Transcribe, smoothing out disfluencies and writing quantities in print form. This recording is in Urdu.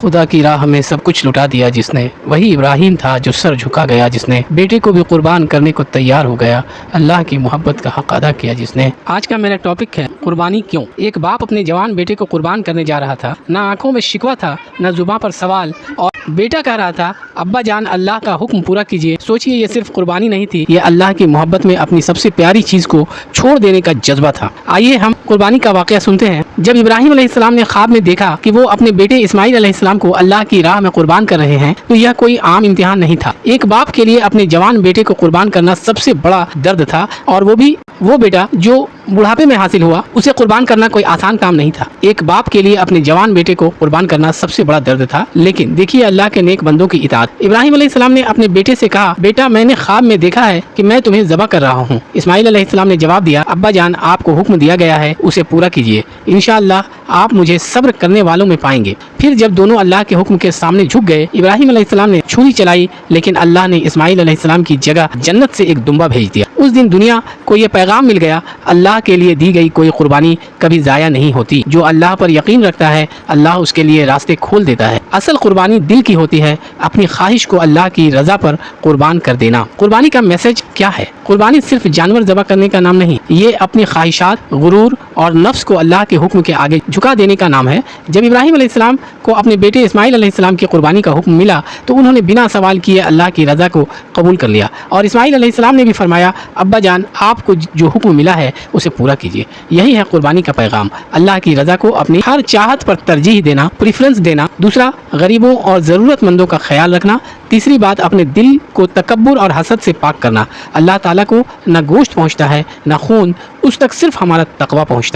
خدا کی راہ میں سب کچھ لٹا دیا جس نے، وہی ابراہیم تھا جو سر جھکا گیا جس نے، بیٹے کو بھی قربان کرنے کو تیار ہو گیا، اللہ کی محبت کا حق ادا کیا جس نے۔ آج کا میرا ٹاپک ہے قربانی کیوں۔ ایک باپ اپنے جوان بیٹے کو قربان کرنے جا رہا تھا، نہ آنکھوں میں شکوہ تھا نہ زباں پر سوال، اور بیٹا کہہ رہا تھا ابا جان اللہ کا حکم پورا کیجیے۔ سوچئے یہ صرف قربانی نہیں تھی، یہ اللہ کی محبت میں اپنی سب سے پیاری چیز کو چھوڑ دینے کا جذبہ تھا۔ آئیے ہم قربانی کا واقعہ سنتے ہیں۔ جب ابراہیم علیہ السلام نے خواب میں دیکھا کہ وہ اپنے بیٹے اسماعیل علیہ السلام کو اللہ کی راہ میں قربان کر رہے ہیں تو یہ کوئی عام امتحان نہیں تھا۔ ایک باپ کے لیے اپنے جوان بیٹے کو قربان کرنا سب سے بڑا درد تھا، اور وہ بھی وہ بیٹا جو بڑھاپے میں حاصل ہوا، اسے قربان کرنا کوئی آسان کام نہیں تھا۔ ایک باپ کے لیے اپنے جوان بیٹے کو قربان کرنا سب سے بڑا درد تھا، لیکن دیکھیے اللہ کے نیک بندوں کی اطاعت۔ ابراہیم علیہ السلام نے اپنے بیٹے سے کہا بیٹا میں نے خواب میں دیکھا ہے کہ میں تمہیں ذبح کر رہا ہوں۔ اسماعیل علیہ السلام نے جواب دیا ابا جان آپ کو حکم دیا گیا ہے اسے پورا کیجیے، انشاءاللہ آپ مجھے صبر کرنے والوں میں پائیں گے۔ پھر جب دونوں اللہ کے حکم کے سامنے جھک گئے، ابراہیم علیہ السلام نے چھری چلائی، لیکن اللہ نے اسماعیل علیہ السلام کی جگہ جنت سے ایک دمبا بھیج دیا۔ اس دن دنیا کو یہ پیغام مل گیا اللہ کے لیے دی گئی کوئی قربانی کبھی ضائع نہیں ہوتی۔ جو اللہ پر یقین رکھتا ہے اللہ اس کے لیے راستے کھول دیتا ہے۔ اصل قربانی دل کی ہوتی ہے، اپنی خواہش کو اللہ کی رضا پر قربان کر دینا۔ قربانی کا میسج کیا ہے؟ قربانی صرف جانور ذبح کرنے کا نام نہیں، یہ اپنی خواہشات، غرور اور نفس کو اللہ کے حکم کے آگے جھکا دینے کا نام ہے۔ جب ابراہیم علیہ السلام کو اپنے بیٹے اسماعیل علیہ السلام کی قربانی کا حکم ملا تو انہوں نے بنا سوال کیے اللہ کی رضا کو قبول کر لیا، اور اسماعیل علیہ السلام نے بھی فرمایا ابا جان آپ کو جو حکم ملا ہے اسے پورا کیجیے۔ یہی ہے قربانی کا پیغام، اللہ کی رضا کو اپنی ہر چاہت پر ترجیح دینا، پریفرنس دینا۔ دوسرا، غریبوں اور ضرورت مندوں کا خیال رکھنا۔ تیسری بات، اپنے دل کو تکبر اور حسد سے پاک کرنا۔ اللہ تعالیٰ کو نہ گوشت پہنچتا ہے نہ خون، اس تک صرف ہمارا تقویٰ پہنچتا ہے۔